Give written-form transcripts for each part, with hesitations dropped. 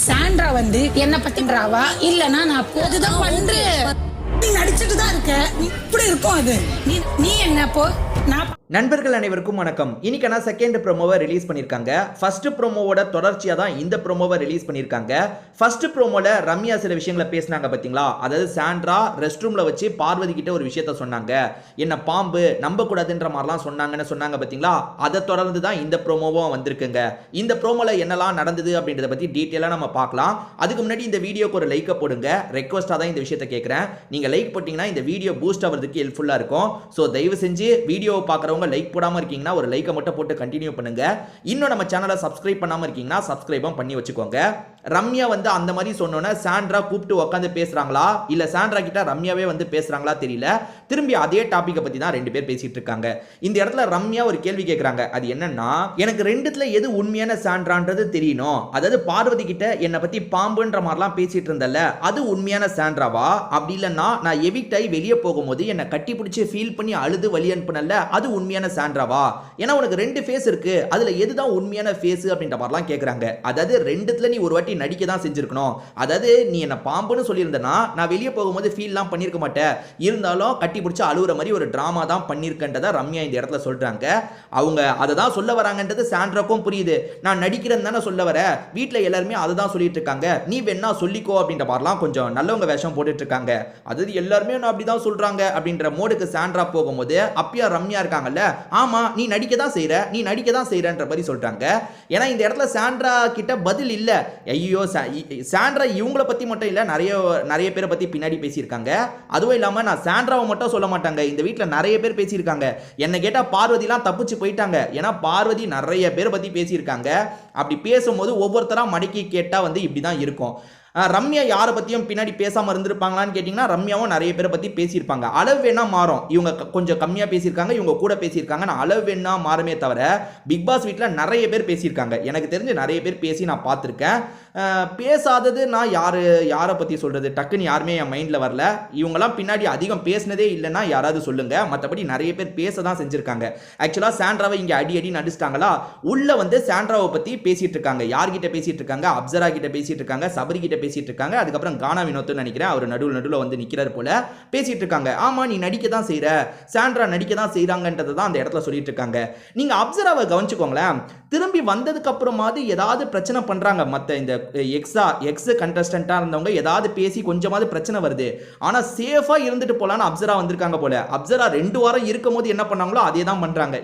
Sandra வந்து என்ன பத்தின்றாவா இல்லனா நான் அதுதான் பண்றேன். நீ நடிச்சிட்டு தான் இருக்க. நீ இப்படி இருக்கும் அது. நீ என்ன போ நான் நண்பர்கள் அனைவருக்கும் வணக்கம். இன்னைக்கான செகண்ட் ப்ரோமோவை ரிலீஸ் பண்ணியிருக்காங்க. ஃபர்ஸ்ட் ப்ரோமோவோட தொடர்ச்சியாக தான் இந்த ப்ரோமோவை ரிலீஸ் பண்ணியிருக்காங்க. ஃபர்ஸ்ட் ப்ரோமோல ரம்யா சில விஷயங்களை பேசினாங்க பார்த்தீங்களா? அதாவது சாண்ட்ரா ரெஸ்ட் ரூம்ல வச்சு பார்வதி கிட்ட ஒரு விஷயத்த சொன்னாங்க. என்ன பாம்பு நம்ப கூடாதுன்ற மாதிரிலாம் சொன்னாங்க பார்த்தீங்களா? அதை தொடர்ந்து தான் இந்த ப்ரோமோவும் வந்திருக்குங்க. இந்த ப்ரோமோல என்னெல்லாம் நடந்தது அப்படின்றத பத்தி டீட்டெயிலாக நம்ம பார்க்கலாம். அதுக்கு முன்னாடி இந்த வீடியோக்கு ஒரு லைக்கை போடுங்க. ரெக்வஸ்டாக தான் இந்த விஷயத்தை கேட்குறேன். நீங்க லைக் போட்டீங்கன்னா இந்த வீடியோ பூஸ்ட் ஆகிறதுக்கு ஹெல்ப்ஃபுல்லாக இருக்கும். ஸோ தயவு செஞ்சு வீடியோவை பார்க்குறவங்க லைக் போடாம இருக்கீங்கன்னா ஒரு லைக்கை மட்டும் போட்டு கண்டினியூ பண்ணுங்க. இன்னும் நம்ம சேனலை சப்ஸ்கிரைப் பண்ணாம இருக்கீங்கன்னா சப்ஸ்கிரைபும் பண்ணி வச்சுக்கோங்க. ரம்யா வந்து அந்த மாதிரி சொன்னோன்னே சாண்ட்ரா கூப்பிட்டு உட்காந்து பேசுறாங்களா இல்ல சாண்ட்ரா கிட்ட ரம்யாவே வந்து பேசுறாங்களா தெரியல. திரும்பி அதே டாபிக்கை பத்தி தான் ரெண்டு பேர் பேசிட்டு இருக்காங்க. இந்த இடத்துல ரம்யா ஒரு கேள்வி கேட்கறாங்க. அது என்னன்னா, எனக்கு ரெண்டுத்துல எது உண்மையான சாண்ட்ரான்றது தெரியணும். அதாவது பார்வதி கிட்ட என்னை பத்தி பாம்புன்ற மாதிரிலாம் பேசிட்டு இருந்தல, அது உண்மையான சாண்ட்ராவா? அப்படி இல்லைன்னா நான் எவிக்ட் ஆகி வெளியே போகும்போது என்னை கட்டி பிடிச்சி ஃபீல் பண்ணி அழுது வழி அனுப்புனல, அது உண்மையான சாண்ட்ராவா? ஏன்னா உனக்கு ரெண்டு ஃபேஸ் இருக்கு, அதுல எதுதான் உண்மையான ஃபேஸ் அப்படின்ற மாதிரிலாம் கேட்கறாங்க. அதாவது ரெண்டுத்துல நீ ஒரு வாட்டி நடிக்க தான் செஞ்சிருக்கணும். அதாவது நீ என்ன பாம்புன்னு சொல்லியிருந்தனா நான் வெளியே போகும்போது ஃபீல்லாம் பண்ணிருக்க மாட்டேன், இருந்தாலும் கட்டி பிடிச்சி அழுகுற மாதிரி ஒரு டிராமா தான் பண்ணிருக்கன்றத ரம்யா இந்த இடத்துல சொல்றாங்க. அவங்க அதை தான் சொல்ல வராங்கன்றது சாண்ட்ராக்கும் புரியுது. நான் நடிக்கிறேன்னு தானே சொல்ல வர, வீட்டில் எல்லாருமே அதை தான் சொல்லிட்டு இருக்காங்க, நீ வேணா சொல்லிக்கோ அப்படின்ற மாதிரிலாம் கொஞ்சம் நல்லவங்க வேஷம் போட்டுட்டு இருக்காங்க. அதாவது எல்லாருமே நான் அப்படிதான் சொல்றாங்க அப்படின்ற மோடுக்கு சாண்ட்ரா போகும்போது அப்பயா ரம்யா இருக்காங்கல்ல, ஆமா நீ நடிக்க தான் செய்யற, நீ நடிக்க தான் செய்யறன்ற மாதிரி சொல்றாங்க. ஏன்னா இந்த இடத்துல சாண்ட்ரா கிட்ட பதில் இல்ல. ஐயோ சாண்ட்ரா இவங்கள பத்தி மட்டும் இல்ல, நிறைய பேரை பத்தி பின்னாடி பேசியிருக்காங்க. அதுவும் இல்லாம நான் சாண்ட்ராவை மட்டும் சொல்ல மாட்டாங்க, இந்த வீட்டில் நிறைய பேர் பேசியிருக்காங்க. என்ன கேட்டா பார்வதிலாம் தப்பிச்சு போயிட்டாங்க. ஏன்னா பார்வதி நிறைய பேரை பத்தி பேசியிருக்காங்க. அப்படி பேசும்போது ஒவ்வொருத்தரா மடக்கி கேட்டா வந்து இப்படிதான் இருக்கும். ரம்யா யாரை பற்றியும் பின்னாடி பேசாமல் இருந்திருப்பாங்களான்னு கேட்டிங்கன்னா ரம்யாவும் நிறைய பேரை பற்றி பேசியிருப்பாங்க. அளவு வேணா மாறும், இவங்க கொஞ்சம் கம்மியாக பேசியிருக்காங்க, இவங்க கூட பேசியிருக்காங்க. நான் அளவு வேணா மாறுமே தவிர பிக் பாஸ் வீட்டில் நிறைய பேர் பேசியிருக்காங்க. எனக்கு தெரிஞ்சு நிறைய பேர் பேசி நான் பார்த்துருக்கேன். பேசாதது நான் யாரை பற்றி சொல்கிறது, டக்குன்னு யாருமே என் மைண்டில் வரல. இவங்கெல்லாம் பின்னாடி அதிகம் பேசினதே இல்லைன்னா யாராவது சொல்லுங்கள். மற்றபடி நிறைய பேர் பேச தான் செஞ்சுருக்காங்க. ஆக்சுவலாக சாண்ட்ராவை இங்கே அடி நடிச்சிட்டாங்களா, உள்ளே வந்து சாண்ட்ராவை பற்றி பேசிகிட்டு இருக்காங்க. யார்கிட்ட பேசிகிட்டு இருக்காங்க? அப்சரா கிட்ட பேசிகிட்டு இருக்காங்க, சபரி கிட்ட பேசிட்டு இருக்காங்க. அதுக்கப்புறம் கானா வினோத் நினைக்கிறேன், அவர் நடுவுல வந்து நிக்கிறார் போல, பேசிட்டு இருக்காங்க. ஆமா நீ நடிக்க தான் செய்யற, சாண்ட்ரா நடிக்க தான் செய்றாங்கன்றதை தான் அந்த இடத்துல சொல்லிட்டு இருக்காங்க. நீங்க அப்சராவை கவனிச்சுக்கோங்களேன். திரும்பி வந்ததுக்கு அப்புறமாவது ஏதாவது பிரச்சனை பண்றாங்க. மத்த இந்த எக்ஸ் கண்டஸ்டன்டா இருந்தவங்க ஏதாவது பேசி கொஞ்சமாவது பிரச்சனை வருது. ஆனா சேஃபா இருந்துட்டு போலான்னு அப்சரா வந்திருக்காங்க போல. அப்சரா 2 வாரம் இருக்கும் போது என்ன பண்ணாங்களோ அதே தான் பண்றாங்க.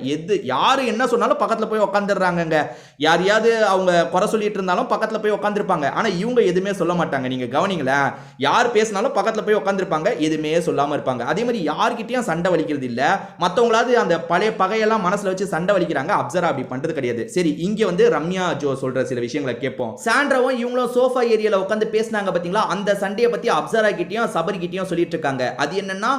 யாரு என்ன சொன்னாலும் பக்கத்துல போய் உட்காந்துடுறாங்க. யாரையாவது அவங்க குறை சொல்லிட்டு இருந்தாலும் பக்கத்துல போய் உட்காந்துருப்பாங்க. ஆனா இவங்க எதுவுமே சொல்ல மாட்டாங்க. நீங்க கவனிங்களேன், யார் பேசினாலும் பக்கத்துல போய் உட்காந்துருப்பாங்க, எதுவுமே சொல்லாம இருப்பாங்க. அதே மாதிரி யார்கிட்டயும் சண்டை வலிக்கிறது இல்ல. மத்தவங்களாவது அந்த பழைய பகையெல்லாம் மனசுல வச்சு சண்டை வலிக்கிறாங்க. அப்சரா அப்படி பண்றது கிடையாது. சரி, இங்க வந்து ரம்யா ஜோ சொல்ற சில விஷயங்களை கேட்போம். சாண்ட்ராவும் இவங்களும் சோஃபா ஏரியால உட்காந்து பேசினாங்க பாத்தீங்களா, அந்த சண்டையை பத்தி அப்சரா கிட்டயும் சபரி கிட்டயும் சொல்லிட்டு இருக்காங்க. அது என்னன்னா,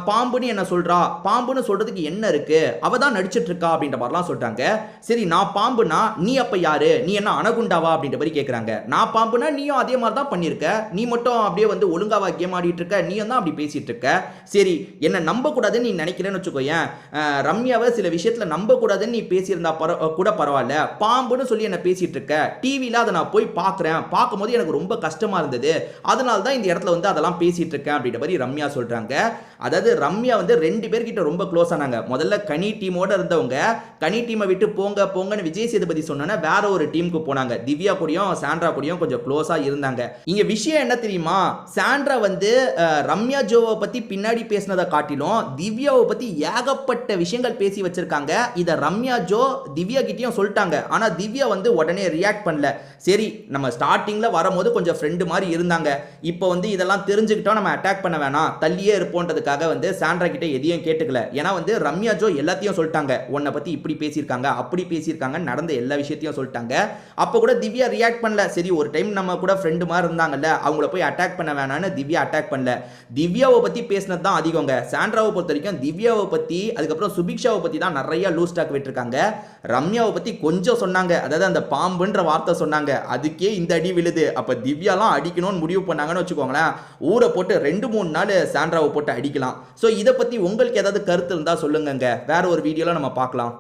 பாம்புன்னு என்ன சொல்றா, பாம்புன்னு சொல்றதுக்கு என்ன இருக்கு, அவ தான் நடிச்சிட்டு இருக்கா அப்படின்ற மாதிரிலாம் சொல்றாங்க. சரி, நான் பாம்புனா நீ அப்ப யாரு, நீ என்ன அனகுண்டாவா அப்படின்ற மாதிரி கேட்கறாங்க. நான் பாம்புனா நீயும் அதே மாதிரி தான் பண்ணிருக்க, நீ மட்டும் அப்படியே வந்து ஒழுங்காவா கேம் ஆடிட்டு இருக்க, நீ தான் அப்படி பேசிட்டு இருக்க. சரி, என்ன நம்ப கூடாதுன்னு நீ நினைக்கிறேன்னு வச்சுக்கோயேன். ரம்யாவை சில விஷயத்துல நம்ப கூடாதுன்னு நீ பேசியிருந்தா கூட பரவாயில்ல, பாம்புன்னு சொல்லி என்ன பேசிட்டு இருக்க, டிவில அதை நான் போய் பார்க்குறேன், பார்க்கும்போது எனக்கு ரொம்ப கஷ்டமா இருந்தது, அதனால தான் இந்த இடத்துல வந்து அதெல்லாம் பேசிட்டு இருக்கேன் அப்படின்ற மாதிரி ரம்யா சொல்றாங்க. அதாவது ரம்யா வந்து 2 பேர்கிட்ட ரொம்ப க்ளோஸ் ஆனாங்க. முதல்ல கனி டீமோட இருந்தவங்க கனி டீமை விட்டு போங்கன்னு விஜய் சேதுபதி சொன்னா வேற ஒரு டீமுக்கு போனாங்க. திவ்யா கூடயும் சாண்ட்ரா கூடயும் கொஞ்சம் க்ளோஸா இருந்தாங்க. இங்க விஷயம் என்ன தெரியுமா, சாண்ட்ரா வந்து ரம்யா ஜோவை பத்தி பின்னாடி பேசினதை காட்டிலும் திவ்யாவை பத்தி ஏகப்பட்ட விஷயங்கள் பேசி வச்சிருக்காங்க. இத ரம்யா ஜோ திவ்யா கிட்டயும் சொல்லிட்டாங்க. ஆனா திவ்யா வந்து உடனே ரியாக்ட் பண்ணல. சரி, நம்ம ஸ்டார்டிங்ல வரும்போது கொஞ்சம் ஃப்ரெண்டு மாதிரி இருந்தாங்க, இப்போ வந்து இதெல்லாம் தெரிஞ்சுக்கிட்டோம், நம்ம அட்டாக் பண்ண வேணாம், தள்ளியே இருப்போன்றதுக்காக வந்து சாண்ட்ரா கிட்ட எதையும் கேட்டுக்கல. ஏன்னா வந்து ரம்யா ஜோ எல்லாத்தையும் சொல்லிட்டாங்க. உன்னை பத்தி இப்படி பேசியிருக்காங்க, அப்படி பேசியிருக்காங்க, நடந்த எல்லா விஷயத்தையும் சொல்லிட்டாங்க. அப்ப கூட திவ்யா ரியாக்ட் பண்ணல. சரி, ஒரு டைம் நம்ம கூட ஃப்ரெண்டு மாதிரி இருந்தாங்கல்ல, அவங்கள போய் அட்டாக் பண்ண வேணான்னு திவ்யா அட்டாக் பண்ணல. திவ்யாவை பத்தி பேசினது தான் அதிகங்க. சாண்ட்ராவை பொறுத்த வரைக்கும் திவ்யாவை பத்தி, அதுக்கப்புறம் சுபிக்ஷாவை பத்தி தான் நிறைய லூஸ் டாக் விட்டுருக்காங்க. ரம்யாவை பத்தி கொஞ்சம் சொன்னாங்க, அதாவது அந்த பாம்புன்ற வார்த்தை சொன்னாங்க, அதுக்கே இந்த அடி விழுது. அப்ப திவ்யாலாம் அடிக்கணும்னு முடிவு பண்ணாங்கன்னு வச்சுக்கோங்களேன், ஊரை போட்டு 2-3 நாள் சாண்ட்ராவை போட்டு அடிக்கலாம். ஸோ இதை பத்தி உங்களுக்கு ஏதாவது கருத்து இருந்தா சொல்லுங்க. வேற ஒரு வீடியோல நம்ம பார்க்கலாம்.